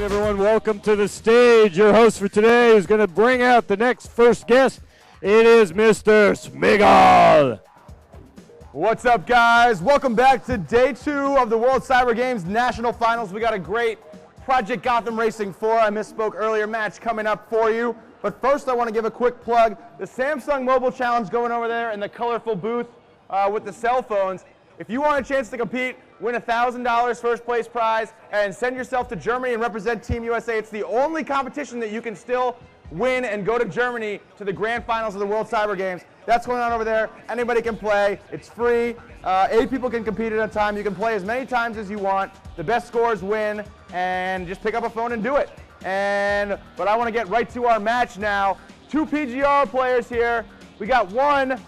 right, everyone, welcome to the stage. Your host for today is going to bring out the next first guest. It is Mr. Smigol. What's up, guys? Welcome back to day 2 of the World Cyber Games National Finals. We got a great Project Gotham Racing 4, I misspoke earlier, match coming up for you. But first, I want to give a quick plug. The Samsung Mobile Challenge going over there in the colorful booth with the cell phones. If you want a chance to compete, win $1,000 first place prize, and send yourself to Germany and represent Team USA. It's the only competition that you can still win and go to Germany to the grand finals of the World Cyber Games. That's going on over there. Anybody can play. It's free. 8 people can compete at a time. You can play as many times as you want. The best scores win, and just pick up a phone and do it. But I want to get right to our match now. 2 PGR players here. We got one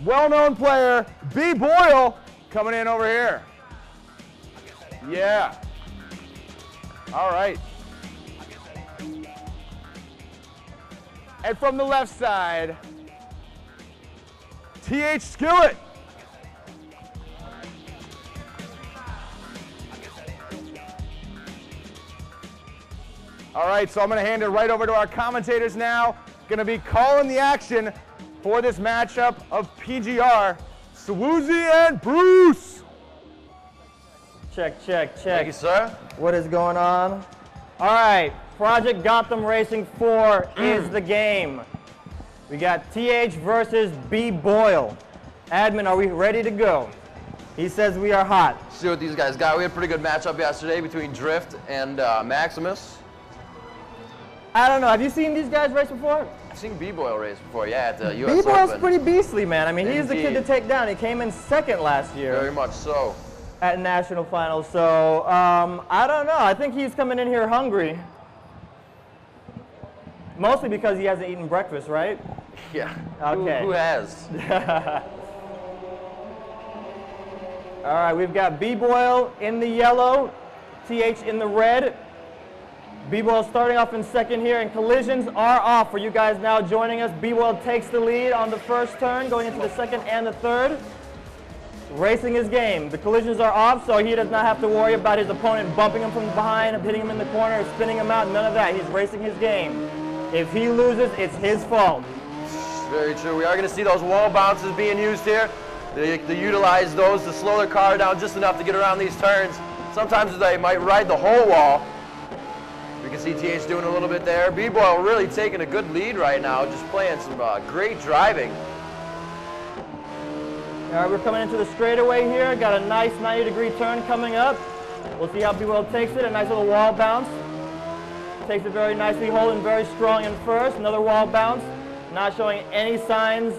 well-known player, bboyle, coming in over here. Yeah. All right. And from the left side, theskillet. All right, so I'm going to hand it right over to our commentators now. Going to be calling the action for this matchup of PGR, Swoozy and Bruce. Check, check, check. Thank you, sir. What is going on? All right, Project Gotham Racing 4 is the game. We got TH versus bboyle. Admin, are we ready to go? He says we are hot. See what these guys got. We had a pretty good matchup yesterday between Drift and Maximus. I don't know, have you seen these guys race before? I've seen bboyle race before, yeah, at the US bboyle's Open. pretty beastly, man. I mean, he's the kid to Indeed. take down. He came in second last year. Very much so. At national finals, so I don't know. I think he's coming in here hungry. Mostly because he hasn't eaten breakfast, right? Yeah. Okay. Who has? All right, we've got bboyle in the yellow, TH in the red. bboyle starting off in second here, and collisions are off for you guys now joining us. bboyle takes the lead on the first turn, going into the second and the third. Racing his game. The collisions are off, so he does not have to worry about his opponent bumping him from behind, hitting him in the corner, spinning him out, none of that. He's racing his game. If he loses, it's his fault. Very true. We are going to see those wall bounces being used here. They utilize those to slow their car down just enough to get around these turns. Sometimes they might ride the whole wall. We can see TH doing a little bit there. bboyle really taking a good lead right now, just playing some great driving. All right, we're coming into the straightaway here. Got a nice 90-degree turn coming up. We'll see how bboyle takes it. A nice little wall bounce. Takes it very nicely, holding very strong in first. Another wall bounce. Not showing any signs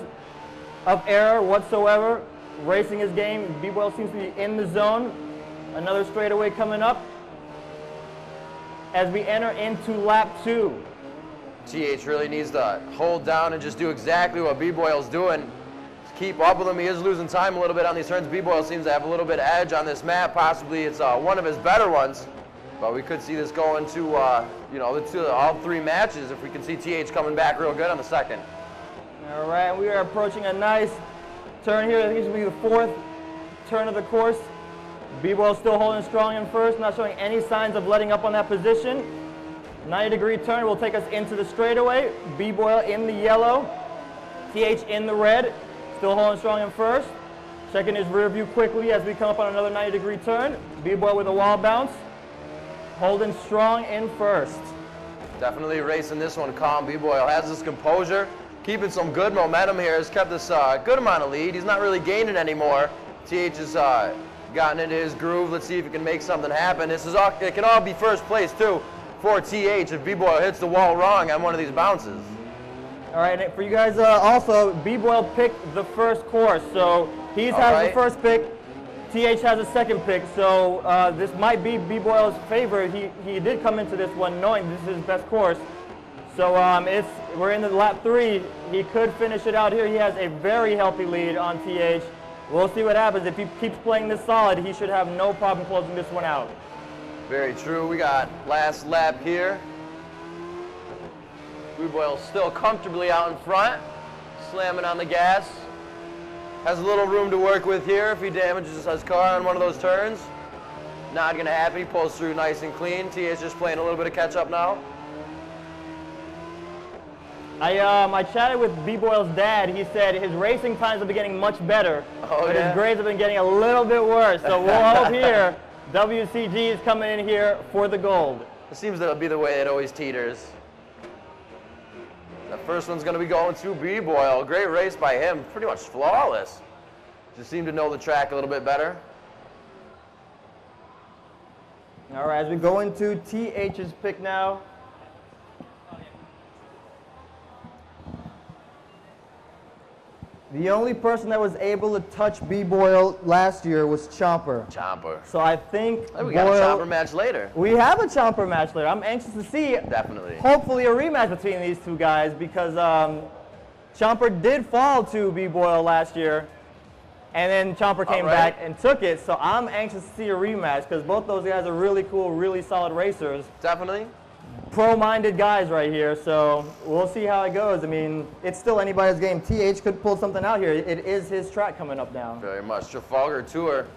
of error whatsoever. Racing his game. bboyle seems to be in the zone. Another straightaway coming up as we enter into lap 2. TH really needs to hold down and just do exactly what bboyle's doing. Keep up with him. He is losing time a little bit on these turns. bboyle seems to have a little bit of edge on this map. Possibly it's one of his better ones, but we could see this going to you know, all 3 matches if we can see TH coming back real good on the second. All right, we are approaching a nice turn here. I think this will be the 4th turn of the course. bboyle still holding strong in first, not showing any signs of letting up on that position. 90-degree turn will take us into the straightaway. bboyle in the yellow, TH in the red. Still holding strong in first. Checking his rear view quickly as we come up on another 90-degree turn. bboyle with a wall bounce. Holding strong in first. Definitely racing this one calm. bboyle has his composure, keeping some good momentum here. Has kept this good amount of lead. He's not really gaining anymore. TH has gotten into his groove. Let's see if he can make something happen. This is all, it can all be first place too for TH if bboyle hits the wall wrong on one of these bounces. All right, and for you guys also, bboyle picked the first course, so he has the first pick. TH has a second pick, so this might be bboyle's favor. He did come into this one knowing this is his best course. So we're in the lap 3. He could finish it out here. He has a very healthy lead on TH. We'll see what happens. If he keeps playing this solid, he should have no problem closing this one out. Very true. We got last lap here. bboyle still comfortably out in front, slamming on the gas. Has a little room to work with here if he damages his car on one of those turns. Not going to happen. He pulls through nice and clean. TH just playing a little bit of catch up now. I chatted with B-Boyle's dad. He said his racing times have been getting much better, but his grades have been getting a little bit worse. So we'll hope here WCG is coming in here for the gold. It seems that'll be the way it always teeters. The first one's going to be going to B-Boyle. Great race by him. Pretty much flawless. Just seemed to know the track a little bit better. All right, as we go into TH's pick now. The only person that was able to touch B-Boyle last year was Chomper. Chomper. So I think we got a Chomper match later. We have a Chomper match later. I'm anxious to see. Definitely. Hopefully a rematch between these two guys because Chomper did fall to B-Boyle last year, and then Chomper came back and took it. So I'm anxious to see a rematch because both those guys are really cool, really solid racers. Definitely. Pro-minded guys right here, so we'll see how it goes. I mean, it's still anybody's game. TH could pull something out here. It is his track coming up now. Very much. Trafalgar Tour.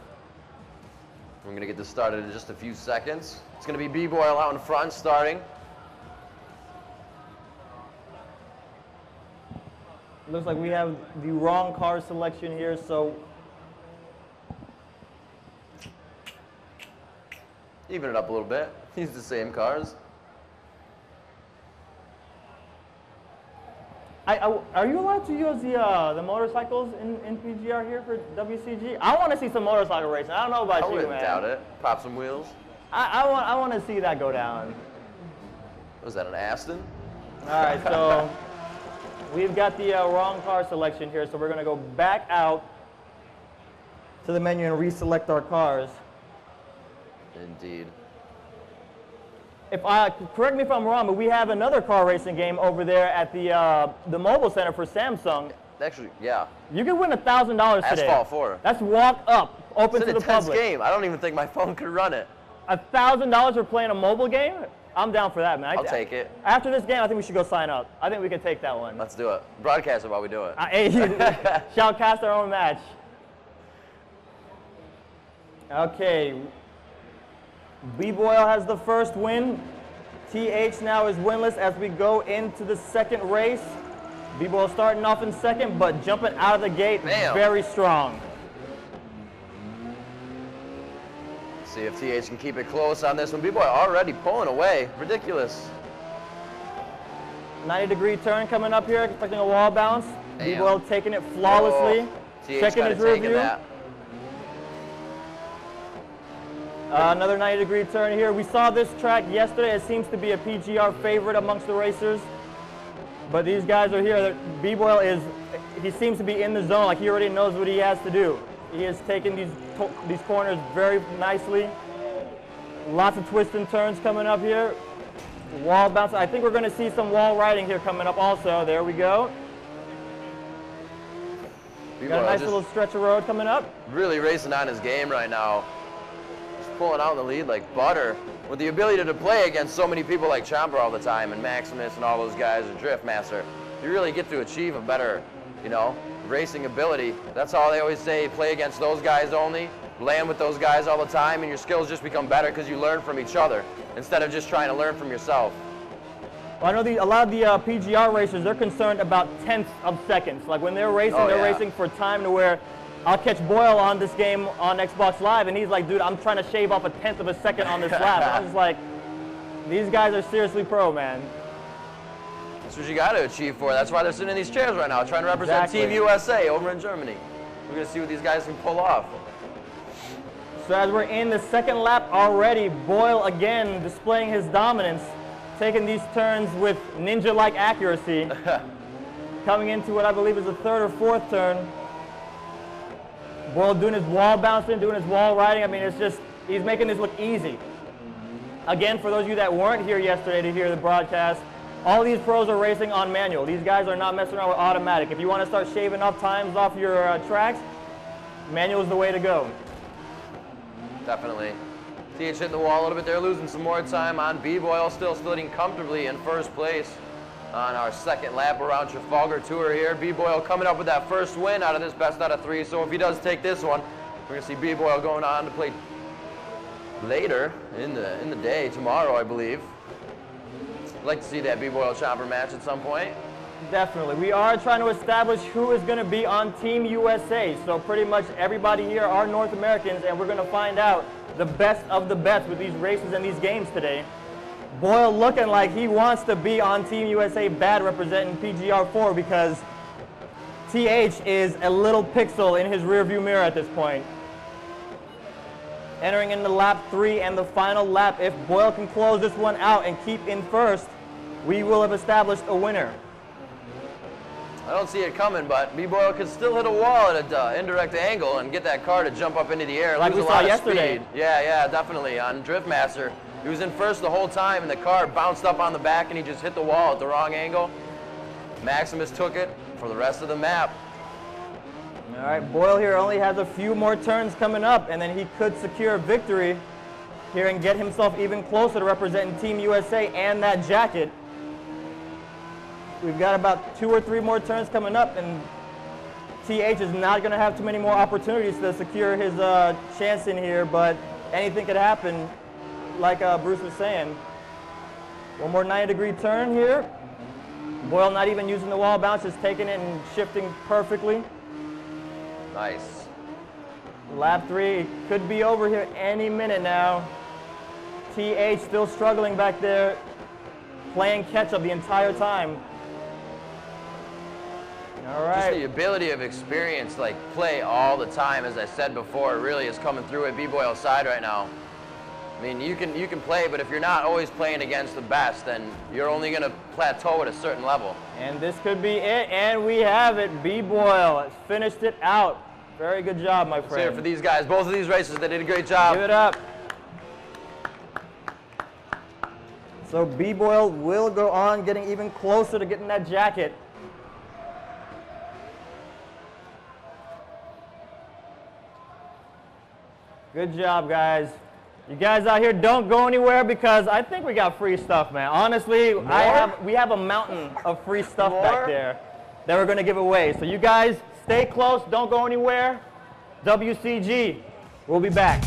We're going to get this started in just a few seconds. It's going to be B-Boyle out in front starting. Looks like we have the wrong car selection here, so even it up a little bit. Use the same cars. Are you allowed to use the motorcycles in PGR here for WCG? I want to see some motorcycle racing. I don't know about you, man. I wouldn't doubt it. Pop some wheels. I want to see that go down. Was that an Aston? All right, so we've got the wrong car selection here, so we're going to go back out to the menu and reselect our cars. Indeed. Correct me if I'm wrong, but we have another car racing game over there at the mobile center for Samsung. Actually, yeah. You can win $1,000 today. Asphalt 4. That's walk up, open to the public. It's a game. I don't even think my phone could run it. $1,000 for playing a mobile game? I'm down for that, man. I'll take it. After this game, I think we should go sign up. I think we can take that one. Let's do it. Broadcast it while we do it. Shall cast our own match. Okay. B-Boyle has the first win. TH now is winless as we go into the second race. B-Boyle starting off in second, but jumping out of the gate very strong. See if TH can keep it close on this one. B-Boy already pulling away. Ridiculous. 90-degree turn coming up here, expecting a wall bounce. B-Boyle taking it flawlessly. Checking his rear view. Another 90-degree turn here. We saw this track yesterday. It seems to be a PGR favorite amongst the racers. But these guys are here. B-Boyle he seems to be in the zone, like he already knows what he has to do. He is taking these corners very nicely. Lots of twists and turns coming up here. Wall bounce. I think we're going to see some wall riding here coming up also. There we go. Got a nice little stretch of road coming up. Really racing on his game right now. Pulling out in the lead like butter with the ability to play against so many people like Chomper all the time and Maximus and all those guys and Driftmaster. You really get to achieve a better, racing ability. That's all they always say, play against those guys only, land with those guys all the time, and your skills just become better because you learn from each other instead of just trying to learn from yourself. Well, I know a lot of the PGR racers, they're concerned about tenths of seconds. Like when they're racing, they're racing for time to where I'll catch Boyle on this game on Xbox Live, and he's like, dude, I'm trying to shave off a tenth of a second on this lap. I was like, these guys are seriously pro, man. That's what you got to achieve for. That's why they're sitting in these chairs right now, trying to represent Team USA over in Germany. We're going to see what these guys can pull off. So as we're in the second lap already, Boyle again displaying his dominance, taking these turns with ninja-like accuracy. Coming into what I believe is the third or fourth turn. Boyle doing his wall bouncing, doing his wall riding. I mean, it's just, he's making this look easy. Again, for those of you that weren't here yesterday to hear the broadcast, all these pros are racing on manual. These guys are not messing around with automatic. If you want to start shaving off times off your tracks, manual is the way to go. Definitely. TH hitting the wall a little bit there, losing some more time on B-Boyle, still sitting comfortably in first place on our second lap around Trafalgar Tour here. B-Boyle coming up with that first win out of this best out of three, so if he does take this one, we're going to see B-Boyle going on to play later in the day, tomorrow, I believe. I'd like to see that b-boyle chopper match at some point. Definitely. We are trying to establish who is going to be on Team USA. So pretty much everybody here are North Americans, and we're going to find out the best of the best with these races and these games today. Boyle looking like he wants to be on Team USA bad representing PGR4 because TH is a little pixel in his rearview mirror at this point. Entering into lap 3 and the final lap, if Boyle can close this one out and keep in first, we will have established a winner. I don't see it coming, but b-boyle could still hit a wall at an indirect angle and get that car to jump up into the air. Like we saw yesterday. Yeah, definitely. On Driftmaster, he was in first the whole time, and the car bounced up on the back, and he just hit the wall at the wrong angle. Maximus took it for the rest of the map. All right, Boyle here only has a few more turns coming up, and then he could secure victory here and get himself even closer to representing Team USA and that jacket. We've got about 2 or 3 more turns coming up, and TH is not going to have too many more opportunities to secure his chance in here, but anything could happen, like Bruce was saying. One more 90-degree turn here. Boyle not even using the wall bounce, just taking it and shifting perfectly. Nice. Lap 3 could be over here any minute now. TH still struggling back there, playing catch-up the entire time. All right. Just the ability of experience, like play all the time, as I said before, really is coming through at b-boyle's side right now. I mean, you can play, but if you're not always playing against the best, then you're only going to plateau at a certain level. And this could be it, and we have it. b-boyle has finished it out. Very good job, my friend. Let's hear it for these guys. Both of these races, they did a great job. Give it up. So b-boyle will go on, getting even closer to getting that jacket. Good job, guys. You guys out here, don't go anywhere because I think we got free stuff, man. Honestly, we have a mountain of free stuff back there that we're going to give away. So you guys stay close, don't go anywhere. WCG, we'll be back.